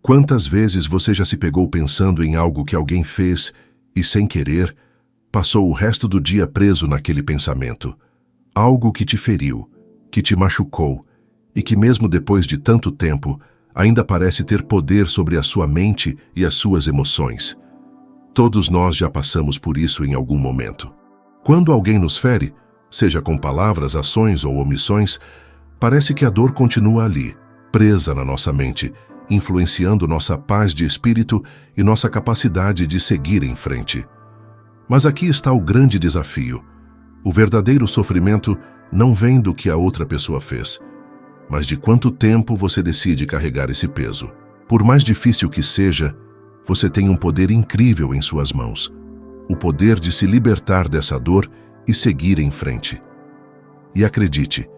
Quantas vezes você já se pegou pensando em algo que alguém fez e, sem querer, passou o resto do dia preso naquele pensamento? Algo que te feriu, que te machucou e que, mesmo depois de tanto tempo, ainda parece ter poder sobre a sua mente e as suas emoções. Todos nós já passamos por isso em algum momento. Quando alguém nos fere, seja com palavras, ações ou omissões, parece que a dor continua ali, presa na nossa mente, influenciando nossa paz de espírito e nossa capacidade de seguir em frente. Mas aqui está o grande desafio. O verdadeiro sofrimento não vem do que a outra pessoa fez, mas de quanto tempo você decide carregar esse peso. Por mais difícil que seja, você tem um poder incrível em suas mãos. O poder de se libertar dessa dor e seguir em frente. E acredite,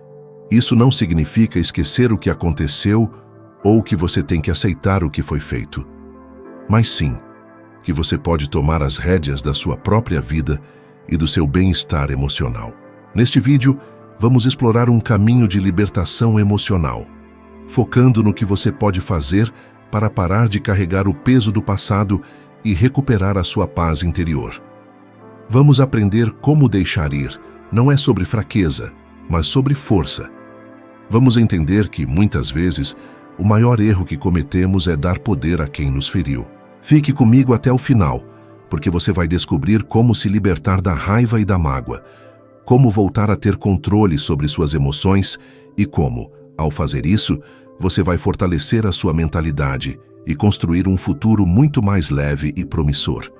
isso não significa esquecer o que aconteceu ou que você tem que aceitar o que foi feito. Mas sim, que você pode tomar as rédeas da sua própria vida e do seu bem-estar emocional. Neste vídeo, vamos explorar um caminho de libertação emocional, focando no que você pode fazer para parar de carregar o peso do passado e recuperar a sua paz interior. Vamos aprender como deixar ir. Não é sobre fraqueza, mas sobre força. Vamos entender que, muitas vezes, o maior erro que cometemos é dar poder a quem nos feriu. Fique comigo até o final, porque você vai descobrir como se libertar da raiva e da mágoa, como voltar a ter controle sobre suas emoções e como, ao fazer isso, você vai fortalecer a sua mentalidade e construir um futuro muito mais leve e promissor.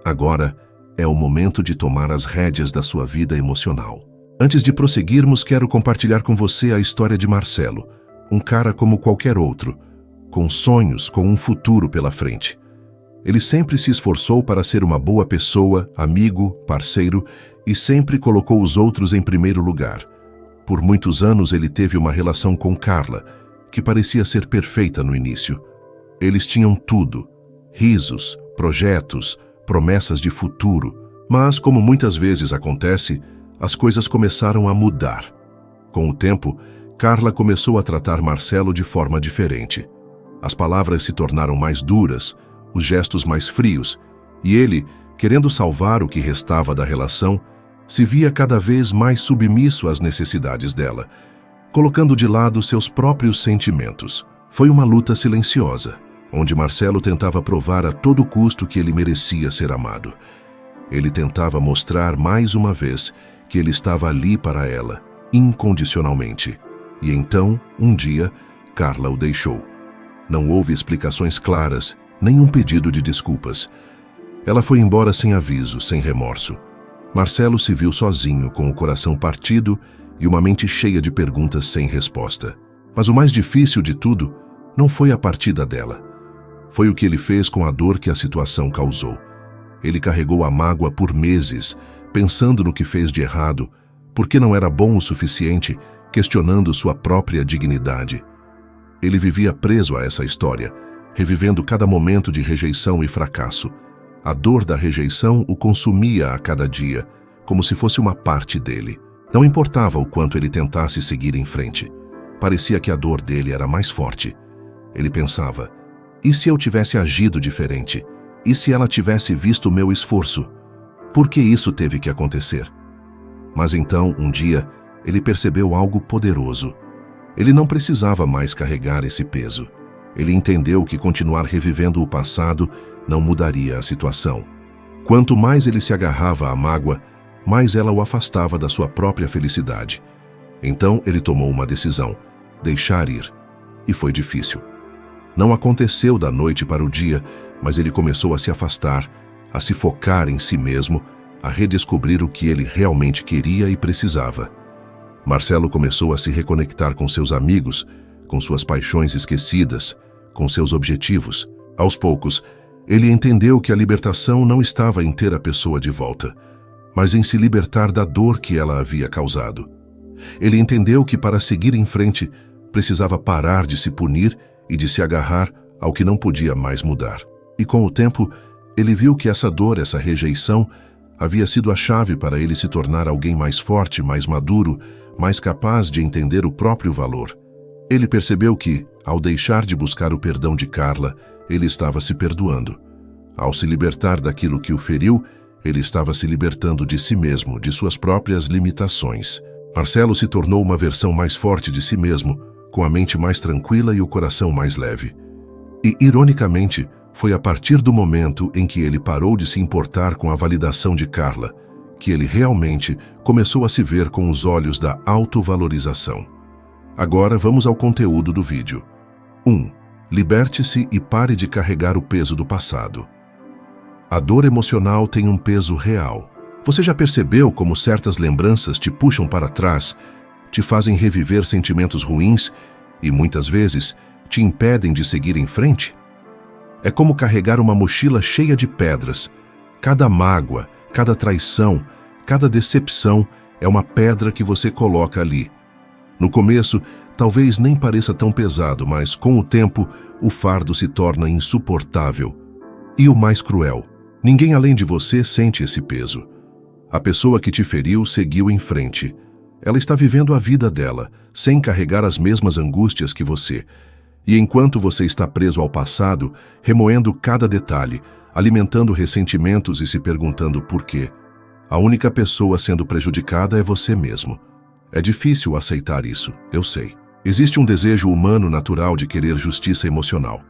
Agora é o momento de tomar as rédeas da sua vida emocional. Antes de prosseguirmos, quero compartilhar com você a história de Marcelo, um cara como qualquer outro, com sonhos, com um futuro pela frente. Ele sempre se esforçou para ser uma boa pessoa, amigo, parceiro e sempre colocou os outros em primeiro lugar. Por muitos anos ele teve uma relação com Carla, que parecia ser perfeita no início. Eles tinham tudo: risos, projetos, promessas de futuro. Mas, como muitas vezes acontece, as coisas começaram a mudar. Com o tempo, Carla começou a tratar Marcelo de forma diferente. As palavras se tornaram mais duras, os gestos mais frios, e ele, querendo salvar o que restava da relação, se via cada vez mais submisso às necessidades dela, colocando de lado seus próprios sentimentos. Foi uma luta silenciosa, onde Marcelo tentava provar a todo custo que ele merecia ser amado. Ele tentava mostrar mais uma vez que ele estava ali para ela, incondicionalmente. E então, um dia, Carla o deixou. Não houve explicações claras, nenhum pedido de desculpas. Ela foi embora sem aviso, sem remorso. Marcelo se viu sozinho, com o coração partido e uma mente cheia de perguntas sem resposta. Mas o mais difícil de tudo não foi a partida dela. Foi o que ele fez com a dor que a situação causou. Ele carregou a mágoa por meses, pensando no que fez de errado, porque não era bom o suficiente, questionando sua própria dignidade. Ele vivia preso a essa história, revivendo cada momento de rejeição e fracasso. A dor da rejeição o consumia a cada dia, como se fosse uma parte dele. Não importava o quanto ele tentasse seguir em frente. Parecia que a dor dele era mais forte. Ele pensava: e se eu tivesse agido diferente? E se ela tivesse visto o meu esforço? Por que isso teve que acontecer? Mas então, um dia, ele percebeu algo poderoso. Ele não precisava mais carregar esse peso. Ele entendeu que continuar revivendo o passado não mudaria a situação. Quanto mais ele se agarrava à mágoa, mais ela o afastava da sua própria felicidade. Então ele tomou uma decisão: deixar ir. E foi difícil. Não aconteceu da noite para o dia, mas ele começou a se afastar, a se focar em si mesmo, a redescobrir o que ele realmente queria e precisava. Marcelo começou a se reconectar com seus amigos, com suas paixões esquecidas, com seus objetivos. Aos poucos, ele entendeu que a libertação não estava em ter a pessoa de volta, mas em se libertar da dor que ela havia causado. Ele entendeu que para seguir em frente, precisava parar de se punir e de se agarrar ao que não podia mais mudar. E com o tempo, ele viu que essa dor, essa rejeição, havia sido a chave para ele se tornar alguém mais forte, mais maduro, mais capaz de entender o próprio valor. Ele percebeu que, ao deixar de buscar o perdão de Carla, ele estava se perdoando. Ao se libertar daquilo que o feriu, ele estava se libertando de si mesmo, de suas próprias limitações. Marcelo se tornou uma versão mais forte de si mesmo, com a mente mais tranquila e o coração mais leve. E, ironicamente, foi a partir do momento em que ele parou de se importar com a validação de Carla, que ele realmente começou a se ver com os olhos da autovalorização. Agora vamos ao conteúdo do vídeo. 1. Liberte-se e pare de carregar o peso do passado. A dor emocional tem um peso real. Você já percebeu como certas lembranças te puxam para trás, te fazem reviver sentimentos ruins e, muitas vezes, te impedem de seguir em frente? É como carregar uma mochila cheia de pedras. Cada mágoa, cada traição, cada decepção é uma pedra que você coloca ali. No começo, talvez nem pareça tão pesado, mas com o tempo, o fardo se torna insuportável. E o mais cruel, ninguém além de você sente esse peso. A pessoa que te feriu seguiu em frente. Ela está vivendo a vida dela, sem carregar as mesmas angústias que você. E enquanto você está preso ao passado, remoendo cada detalhe, alimentando ressentimentos e se perguntando por quê, a única pessoa sendo prejudicada é você mesmo. É difícil aceitar isso, eu sei. Existe um desejo humano natural de querer justiça emocional,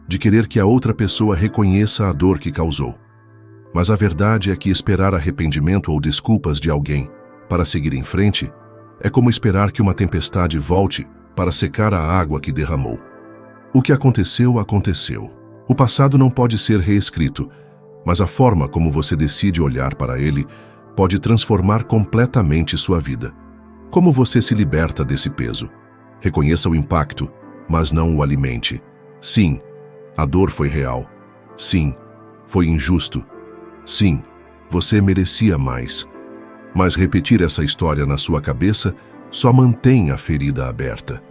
de querer que a outra pessoa reconheça a dor que causou. Mas a verdade é que esperar arrependimento ou desculpas de alguém para seguir em frente é como esperar que uma tempestade volte para secar a água que derramou. O que aconteceu, aconteceu. O passado não pode ser reescrito, mas a forma como você decide olhar para ele pode transformar completamente sua vida. Como você se liberta desse peso? Reconheça o impacto, mas não o alimente. Sim, a dor foi real. Sim, foi injusto. Sim, você merecia mais. Mas repetir essa história na sua cabeça só mantém a ferida aberta.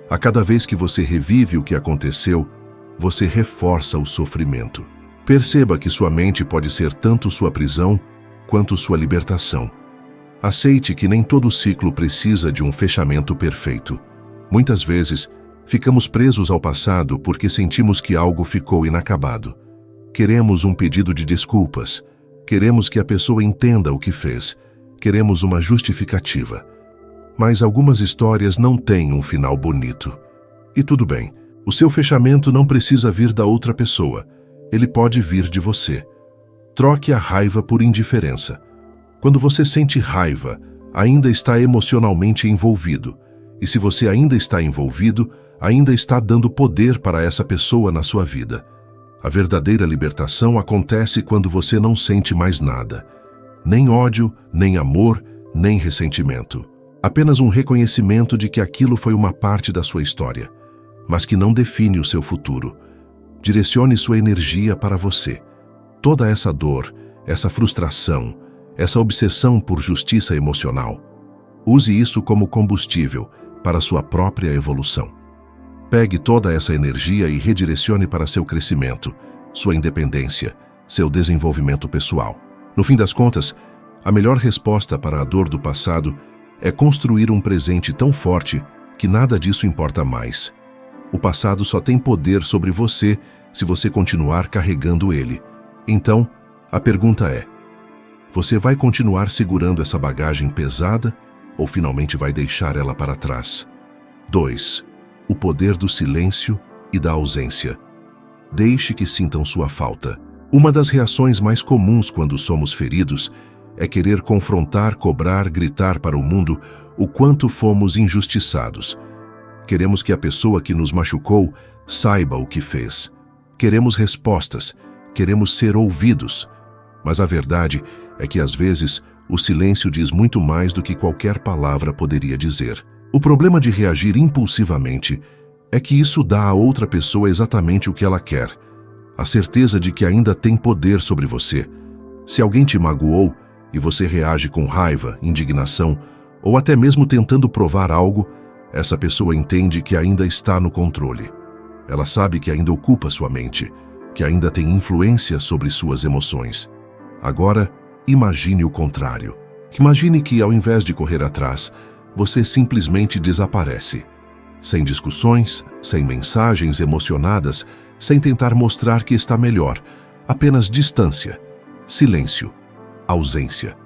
A cada vez que você revive o que aconteceu, você reforça o sofrimento. Perceba que sua mente pode ser tanto sua prisão quanto sua libertação. Aceite que nem todo ciclo precisa de um fechamento perfeito. Muitas vezes, ficamos presos ao passado porque sentimos que algo ficou inacabado. Queremos um pedido de desculpas. Queremos que a pessoa entenda o que fez. Queremos uma justificativa. Mas algumas histórias não têm um final bonito. E tudo bem, o seu fechamento não precisa vir da outra pessoa. Ele pode vir de você. Troque a raiva por indiferença. Quando você sente raiva, ainda está emocionalmente envolvido. E se você ainda está envolvido, ainda está dando poder para essa pessoa na sua vida. A verdadeira libertação acontece quando você não sente mais nada. Nem ódio, nem amor, nem ressentimento. Apenas um reconhecimento de que aquilo foi uma parte da sua história, mas que não define o seu futuro. Direcione sua energia para você. Toda essa dor, essa frustração, essa obsessão por justiça emocional, use isso como combustível para sua própria evolução. Pegue toda essa energia e redirecione para seu crescimento, sua independência, seu desenvolvimento pessoal. No fim das contas, a melhor resposta para a dor do passado é construir um presente tão forte que nada disso importa mais. O passado só tem poder sobre você se você continuar carregando ele. Então, a pergunta é: você vai continuar segurando essa bagagem pesada ou finalmente vai deixar ela para trás? 2. O poder do silêncio e da ausência. Deixe que sintam sua falta. Uma das reações mais comuns quando somos feridos é querer confrontar, cobrar, gritar para o mundo o quanto fomos injustiçados. Queremos que a pessoa que nos machucou saiba o que fez. Queremos respostas, queremos ser ouvidos. Mas a verdade é que às vezes o silêncio diz muito mais do que qualquer palavra poderia dizer. O problema de reagir impulsivamente é que isso dá à outra pessoa exatamente o que ela quer. A certeza de que ainda tem poder sobre você. Se alguém te magoou e você reage com raiva, indignação ou até mesmo tentando provar algo, essa pessoa entende que ainda está no controle. Ela sabe que ainda ocupa sua mente, que ainda tem influência sobre suas emoções. Agora, imagine o contrário. Imagine que, ao invés de correr atrás, você simplesmente desaparece. sem discussões, sem mensagens emocionadas, sem tentar mostrar que está melhor, apenas distância, silêncio, ausência.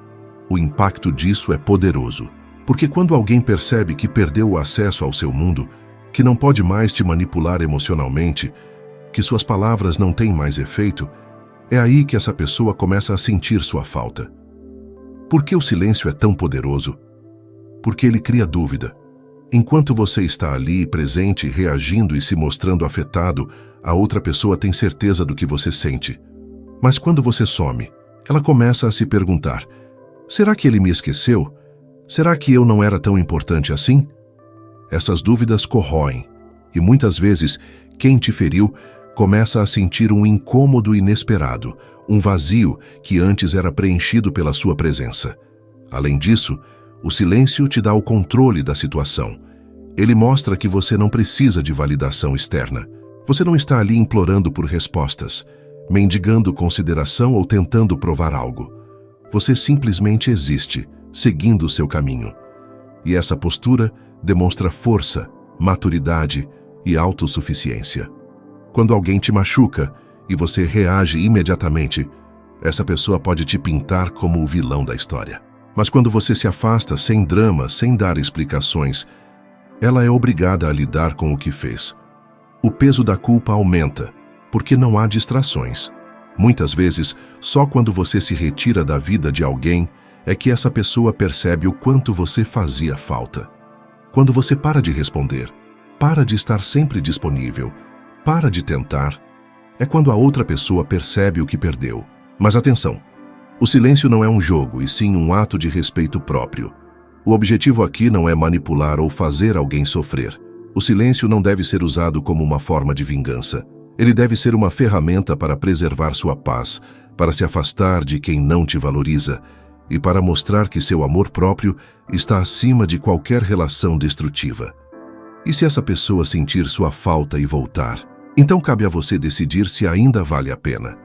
O impacto disso é poderoso, porque quando alguém percebe que perdeu o acesso ao seu mundo, que não pode mais te manipular emocionalmente, que suas palavras não têm mais efeito, é aí que essa pessoa começa a sentir sua falta. Por que o silêncio é tão poderoso? Porque ele cria dúvida. Enquanto você está ali, presente, reagindo e se mostrando afetado, a outra pessoa tem certeza do que você sente. Mas quando você some, ela começa a se perguntar: será que ele me esqueceu? Será que eu não era tão importante assim? Essas dúvidas corroem, e muitas vezes quem te feriu começa a sentir um incômodo inesperado, um vazio que antes era preenchido pela sua presença. Além disso, o silêncio te dá o controle da situação. Ele mostra que você não precisa de validação externa. Você não está ali implorando por respostas, mendigando consideração ou tentando provar algo. Você simplesmente existe, seguindo o seu caminho. E essa postura demonstra força, maturidade e autossuficiência. Quando alguém te machuca e você reage imediatamente, essa pessoa pode te pintar como o vilão da história. Mas quando você se afasta sem drama, sem dar explicações, ela é obrigada a lidar com o que fez. O peso da culpa aumenta, porque não há distrações. Muitas vezes, só quando você se retira da vida de alguém é que essa pessoa percebe o quanto você fazia falta. Quando você para de responder, para de estar sempre disponível, para de tentar, é quando a outra pessoa percebe o que perdeu. Mas atenção, o silêncio não é um jogo, e sim um ato de respeito próprio. O objetivo aqui não é manipular ou fazer alguém sofrer. O silêncio não deve ser usado como uma forma de vingança. Ele deve ser uma ferramenta para preservar sua paz, para se afastar de quem não te valoriza e para mostrar que seu amor próprio está acima de qualquer relação destrutiva. E se essa pessoa sentir sua falta e voltar, então cabe a você decidir se ainda vale a pena.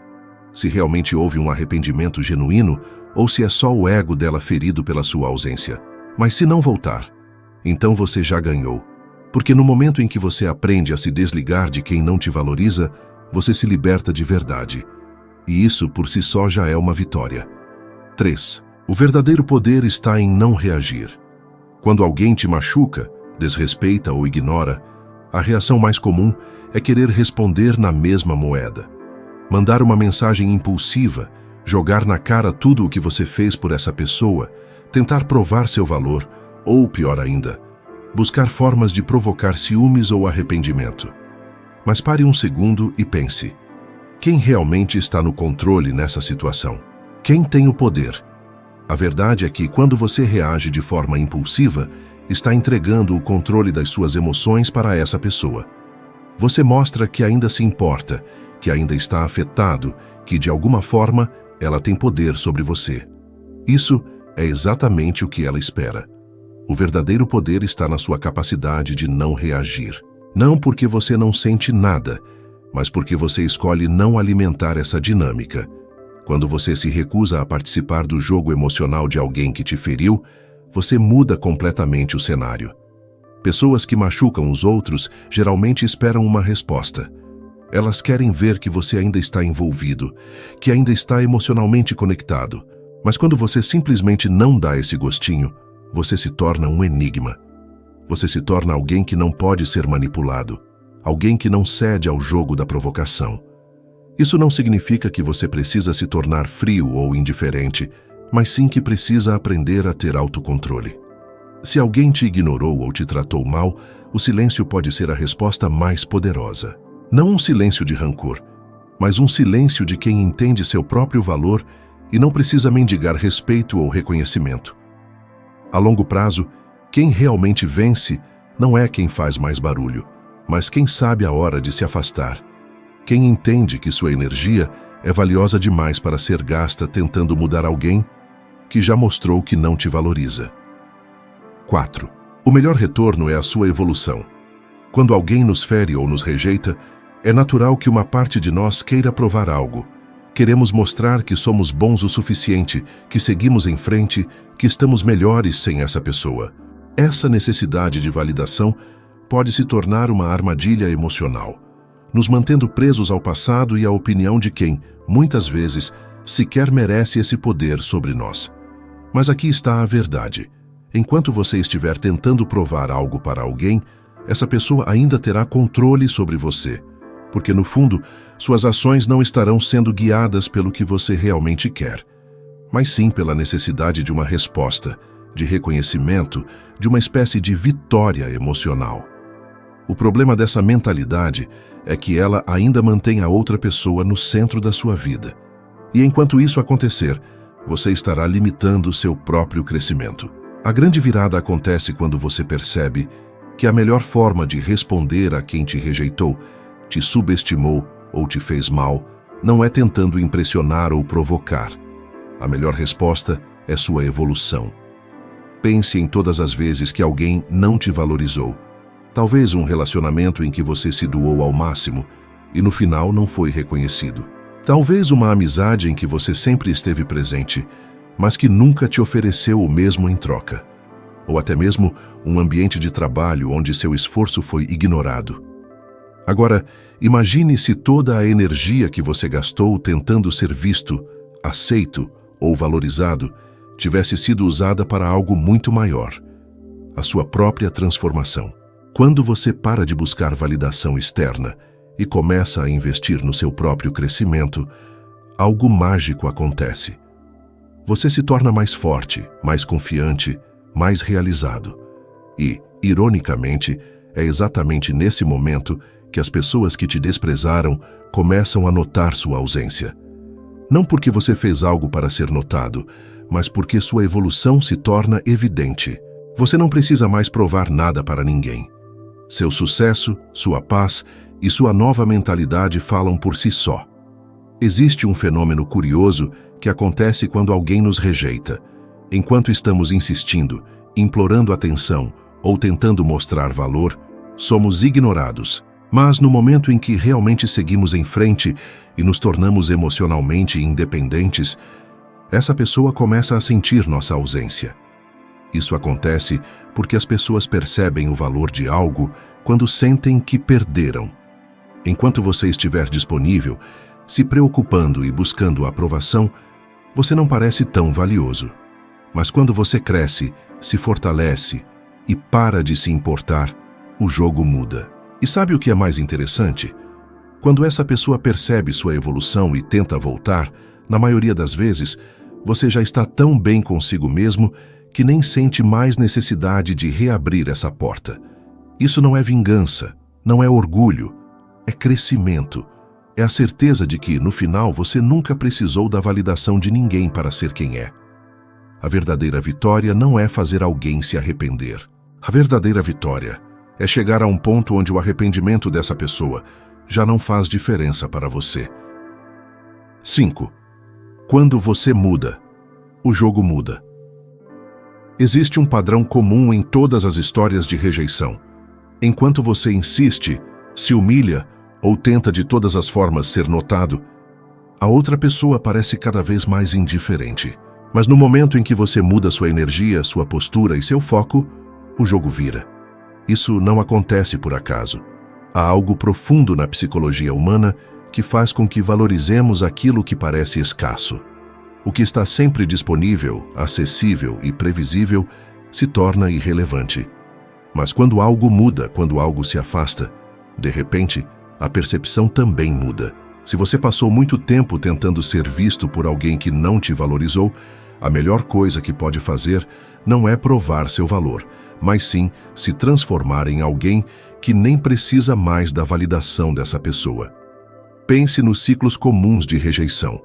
Se realmente houve um arrependimento genuíno ou se é só o ego dela ferido pela sua ausência. Mas se não voltar, então você já ganhou. Porque no momento em que você aprende a se desligar de quem não te valoriza, você se liberta de verdade. E isso por si só já é uma vitória. 3. O verdadeiro poder está em não reagir. Quando alguém te machuca, desrespeita ou ignora, a reação mais comum é querer responder na mesma moeda. Mandar uma mensagem impulsiva, jogar na cara tudo o que você fez por essa pessoa, tentar provar seu valor, ou pior ainda, buscar formas de provocar ciúmes ou arrependimento. Mas pare um segundo e pense: quem realmente está no controle nessa situação? Quem tem o poder? A verdade é que quando você reage de forma impulsiva, está entregando o controle das suas emoções para essa pessoa. Você mostra que ainda se importa, que ainda está afetado, que de alguma forma ela tem poder sobre você. Isso é exatamente o que ela espera. O verdadeiro poder está na sua capacidade de não reagir. Não porque você não sente nada, mas porque você escolhe não alimentar essa dinâmica. Quando você se recusa a participar do jogo emocional de alguém que te feriu, você muda completamente o cenário. Pessoas que machucam os outros geralmente esperam uma resposta. Elas querem ver que você ainda está envolvido, que ainda está emocionalmente conectado. Mas quando você simplesmente não dá esse gostinho, você se torna um enigma. Você se torna alguém que não pode ser manipulado, alguém que não cede ao jogo da provocação. Isso não significa que você precisa se tornar frio ou indiferente, mas sim que precisa aprender a ter autocontrole. Se alguém te ignorou ou te tratou mal, o silêncio pode ser a resposta mais poderosa. Não um silêncio de rancor, mas um silêncio de quem entende seu próprio valor e não precisa mendigar respeito ou reconhecimento. A longo prazo, quem realmente vence não é quem faz mais barulho, mas quem sabe a hora de se afastar. Quem entende que sua energia é valiosa demais para ser gasta tentando mudar alguém que já mostrou que não te valoriza. 4. O melhor retorno é a sua evolução. Quando alguém nos fere ou nos rejeita, é natural que uma parte de nós queira provar algo. Queremos mostrar que somos bons o suficiente, que seguimos em frente, que estamos melhores sem essa pessoa. Essa necessidade de validação pode se tornar uma armadilha emocional, nos mantendo presos ao passado e à opinião de quem, muitas vezes, sequer merece esse poder sobre nós. Mas aqui está a verdade. Enquanto você estiver tentando provar algo para alguém, essa pessoa ainda terá controle sobre você, porque no fundo, suas ações não estarão sendo guiadas pelo que você realmente quer, mas sim pela necessidade de uma resposta, de reconhecimento, de uma espécie de vitória emocional. O problema dessa mentalidade é que ela ainda mantém a outra pessoa no centro da sua vida. E enquanto isso acontecer, você estará limitando o seu próprio crescimento. A grande virada acontece quando você percebe que a melhor forma de responder a quem te rejeitou, te subestimou ou te fez mal, não é tentando impressionar ou provocar. A melhor resposta é sua evolução. Pense em todas as vezes que alguém não te valorizou. Talvez um relacionamento em que você se doou ao máximo e no final não foi reconhecido. Talvez uma amizade em que você sempre esteve presente, mas que nunca te ofereceu o mesmo em troca. Ou até mesmo um ambiente de trabalho onde seu esforço foi ignorado. Agora, imagine se toda a energia que você gastou tentando ser visto, aceito ou valorizado tivesse sido usada para algo muito maior, a sua própria transformação. Quando você para de buscar validação externa e começa a investir no seu próprio crescimento, algo mágico acontece. Você se torna mais forte, mais confiante, mais realizado. E, ironicamente, é exatamente nesse momento que as pessoas que te desprezaram começam a notar sua ausência. Não porque você fez algo para ser notado, mas porque sua evolução se torna evidente. Você não precisa mais provar nada para ninguém. Seu sucesso, sua paz e sua nova mentalidade falam por si só. Existe um fenômeno curioso que acontece quando alguém nos rejeita. Enquanto estamos insistindo, implorando atenção ou tentando mostrar valor, somos ignorados. Mas no momento em que realmente seguimos em frente e nos tornamos emocionalmente independentes, essa pessoa começa a sentir nossa ausência. Isso acontece porque as pessoas percebem o valor de algo quando sentem que perderam. Enquanto você estiver disponível, se preocupando e buscando aprovação, você não parece tão valioso. Mas quando você cresce, se fortalece e para de se importar, o jogo muda. E sabe o que é mais interessante? Quando essa pessoa percebe sua evolução e tenta voltar, na maioria das vezes, você já está tão bem consigo mesmo que nem sente mais necessidade de reabrir essa porta. Isso não é vingança, não é orgulho, é crescimento. É a certeza de que, no final, você nunca precisou da validação de ninguém para ser quem é. A verdadeira vitória não é fazer alguém se arrepender. A verdadeira vitória é chegar a um ponto onde o arrependimento dessa pessoa já não faz diferença para você. 5. Quando você muda, o jogo muda. Existe um padrão comum em todas as histórias de rejeição. Enquanto você insiste, se humilha ou tenta de todas as formas ser notado, a outra pessoa parece cada vez mais indiferente. Mas no momento em que você muda sua energia, sua postura e seu foco, o jogo vira. Isso não acontece por acaso. Há algo profundo na psicologia humana que faz com que valorizemos aquilo que parece escasso. O que está sempre disponível, acessível e previsível se torna irrelevante. Mas quando algo muda, quando algo se afasta, de repente, a percepção também muda. Se você passou muito tempo tentando ser visto por alguém que não te valorizou, a melhor coisa que pode fazer não é provar seu valor, mas sim se transformar em alguém que nem precisa mais da validação dessa pessoa. Pense nos ciclos comuns de rejeição.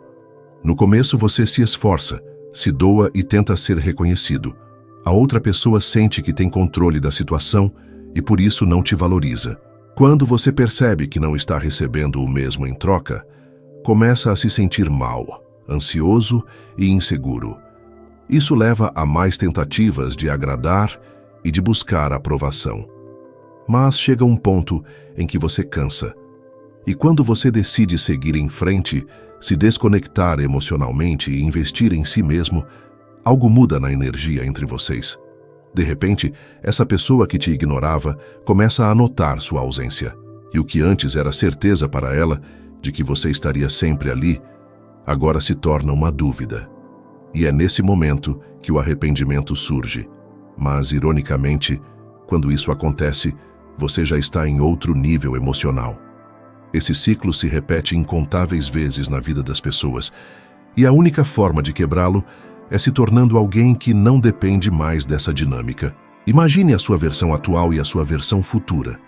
No começo você se esforça, se doa e tenta ser reconhecido. A outra pessoa sente que tem controle da situação e por isso não te valoriza. Quando você percebe que não está recebendo o mesmo em troca, começa a se sentir mal, ansioso e inseguro. Isso leva a mais tentativas de agradar e de buscar aprovação. Mas chega um ponto em que você cansa. E quando você decide seguir em frente, se desconectar emocionalmente e investir em si mesmo, algo muda na energia entre vocês. De repente, essa pessoa que te ignorava começa a notar sua ausência. E o que antes era certeza para ela de que você estaria sempre ali, agora se torna uma dúvida. E é nesse momento que o arrependimento surge. Mas, ironicamente, quando isso acontece, você já está em outro nível emocional. Esse ciclo se repete incontáveis vezes na vida das pessoas, e a única forma de quebrá-lo é se tornando alguém que não depende mais dessa dinâmica. Imagine a sua versão atual e a sua versão futura.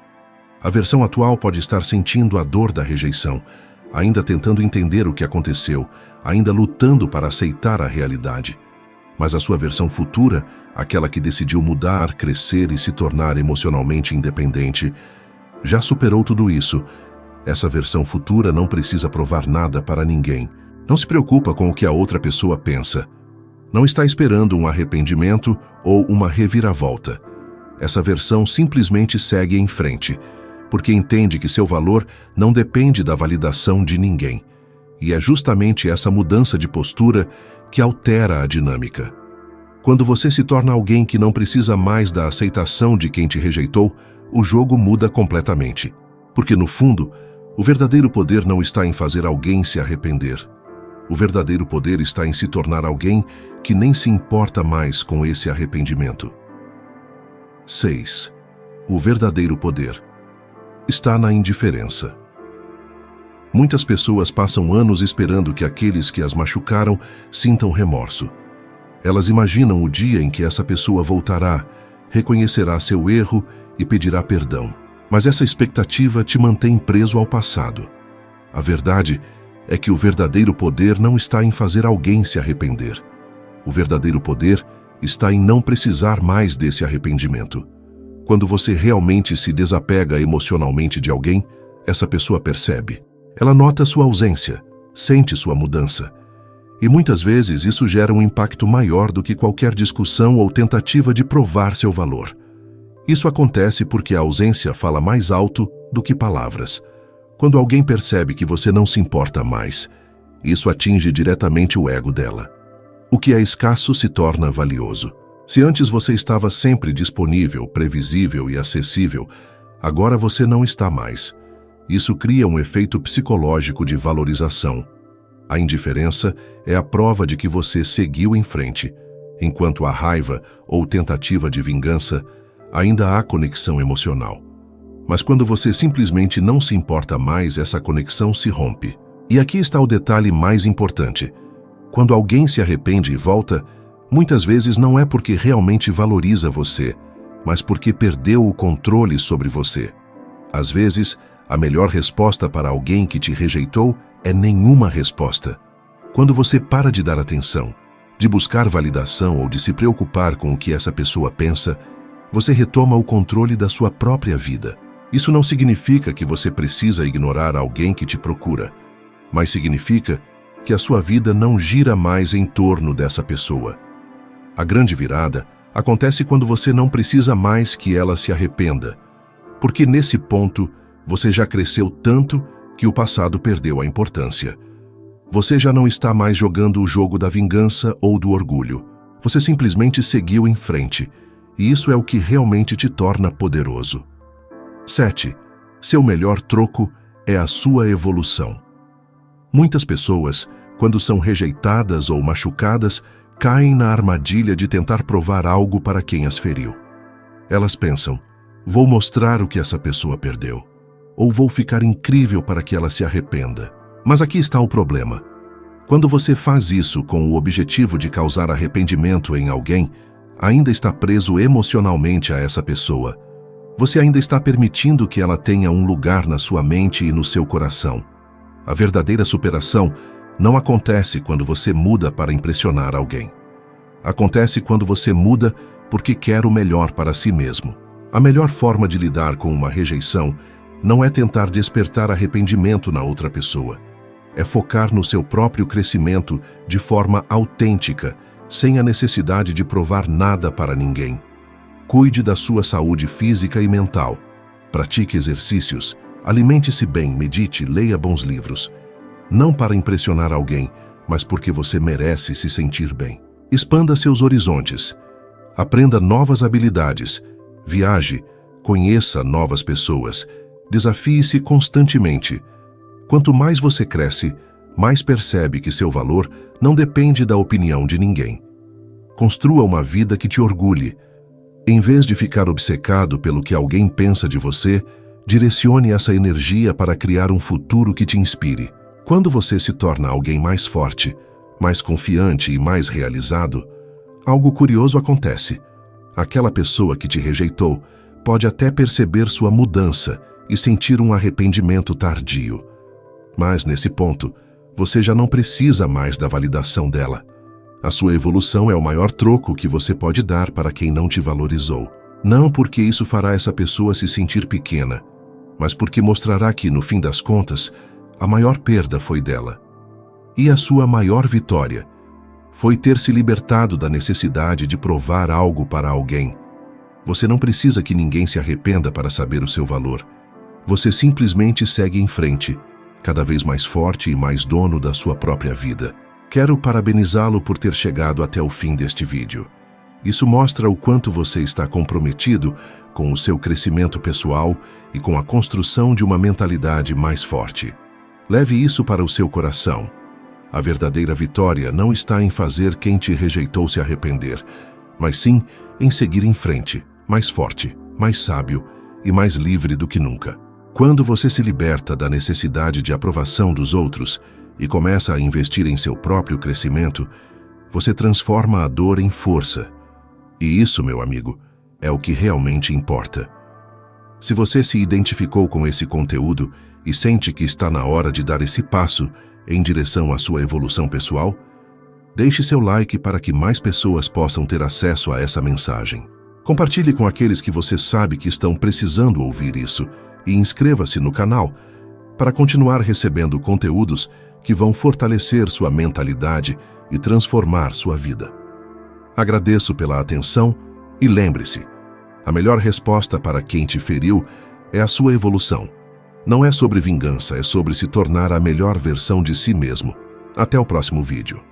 A versão atual pode estar sentindo a dor da rejeição, ainda tentando entender o que aconteceu, ainda lutando para aceitar a realidade. Mas a sua versão futura, aquela que decidiu mudar, crescer e se tornar emocionalmente independente, já superou tudo isso. Essa versão futura não precisa provar nada para ninguém. Não se preocupa com o que a outra pessoa pensa. Não está esperando um arrependimento ou uma reviravolta. Essa versão simplesmente segue em frente, porque entende que seu valor não depende da validação de ninguém. E é justamente essa mudança de postura que altera a dinâmica. Quando você se torna alguém que não precisa mais da aceitação de quem te rejeitou, o jogo muda completamente. Porque, no fundo, o verdadeiro poder não está em fazer alguém se arrepender. O verdadeiro poder está em se tornar alguém que nem se importa mais com esse arrependimento. 6. O verdadeiro poder está na indiferença. Muitas pessoas passam anos esperando que aqueles que as machucaram sintam remorso. Elas imaginam o dia em que essa pessoa voltará, reconhecerá seu erro e pedirá perdão. Mas essa expectativa te mantém preso ao passado. A verdade é que o verdadeiro poder não está em fazer alguém se arrepender. O verdadeiro poder está em não precisar mais desse arrependimento. Quando você realmente se desapega emocionalmente de alguém, essa pessoa percebe. Ela nota sua ausência, sente sua mudança. E muitas vezes isso gera um impacto maior do que qualquer discussão ou tentativa de provar seu valor. Isso acontece porque a ausência fala mais alto do que palavras. Quando alguém percebe que você não se importa mais, isso atinge diretamente o ego dela. O que é escasso se torna valioso. Se antes você estava sempre disponível, previsível e acessível, agora você não está mais. Isso cria um efeito psicológico de valorização. A indiferença é a prova de que você seguiu em frente, enquanto a raiva ou tentativa de vingança ainda há conexão emocional. Mas quando você simplesmente não se importa mais, essa conexão se rompe. E aqui está o detalhe mais importante. Quando alguém se arrepende e volta, muitas vezes não é porque realmente valoriza você, mas porque perdeu o controle sobre você. Às vezes, a melhor resposta para alguém que te rejeitou é nenhuma resposta. Quando você para de dar atenção, de buscar validação ou de se preocupar com o que essa pessoa pensa, você retoma o controle da sua própria vida. Isso não significa que você precisa ignorar alguém que te procura, mas significa que a sua vida não gira mais em torno dessa pessoa. A grande virada acontece quando você não precisa mais que ela se arrependa, porque nesse ponto você já cresceu tanto que o passado perdeu a importância. Você já não está mais jogando o jogo da vingança ou do orgulho. Você simplesmente seguiu em frente, e isso é o que realmente te torna poderoso. 7. Seu melhor troco é a sua evolução. Muitas pessoas, quando são rejeitadas ou machucadas, caem na armadilha de tentar provar algo para quem as feriu. Elas pensam, vou mostrar o que essa pessoa perdeu, ou vou ficar incrível para que ela se arrependa. Mas aqui está o problema. Quando você faz isso com o objetivo de causar arrependimento em alguém, ainda está preso emocionalmente a essa pessoa. Você ainda está permitindo que ela tenha um lugar na sua mente e no seu coração. A verdadeira superação não acontece quando você muda para impressionar alguém. Acontece quando você muda porque quer o melhor para si mesmo. A melhor forma de lidar com uma rejeição não é tentar despertar arrependimento na outra pessoa. É focar no seu próprio crescimento de forma autêntica, sem a necessidade de provar nada para ninguém. Cuide da sua saúde física e mental. Pratique exercícios, alimente-se bem, medite, leia bons livros. Não para impressionar alguém, mas porque você merece se sentir bem. Expanda seus horizontes. Aprenda novas habilidades, viaje, conheça novas pessoas, desafie-se constantemente. Quanto mais você cresce, mais percebe que seu valor não depende da opinião de ninguém. Construa uma vida que te orgulhe. Em vez de ficar obcecado pelo que alguém pensa de você, direcione essa energia para criar um futuro que te inspire. Quando você se torna alguém mais forte, mais confiante e mais realizado, algo curioso acontece. Aquela pessoa que te rejeitou pode até perceber sua mudança e sentir um arrependimento tardio. Mas, nesse ponto, você já não precisa mais da validação dela. A sua evolução é o maior troco que você pode dar para quem não te valorizou. Não porque isso fará essa pessoa se sentir pequena, mas porque mostrará que, no fim das contas, a maior perda foi dela. E a sua maior vitória foi ter se libertado da necessidade de provar algo para alguém. Você não precisa que ninguém se arrependa para saber o seu valor. Você simplesmente segue em frente, cada vez mais forte e mais dono da sua própria vida. Quero parabenizá-lo por ter chegado até o fim deste vídeo. Isso mostra o quanto você está comprometido com o seu crescimento pessoal e com a construção de uma mentalidade mais forte. Leve isso para o seu coração. A verdadeira vitória não está em fazer quem te rejeitou se arrepender, mas sim em seguir em frente, mais forte, mais sábio e mais livre do que nunca. Quando você se liberta da necessidade de aprovação dos outros e começa a investir em seu próprio crescimento, você transforma a dor em força. E isso, meu amigo, é o que realmente importa. Se você se identificou com esse conteúdo e sente que está na hora de dar esse passo em direção à sua evolução pessoal, deixe seu like para que mais pessoas possam ter acesso a essa mensagem. Compartilhe com aqueles que você sabe que estão precisando ouvir isso e inscreva-se no canal para continuar recebendo conteúdos que vão fortalecer sua mentalidade e transformar sua vida. Agradeço pela atenção e lembre-se, a melhor resposta para quem te feriu é a sua evolução. Não é sobre vingança, é sobre se tornar a melhor versão de si mesmo. Até o próximo vídeo.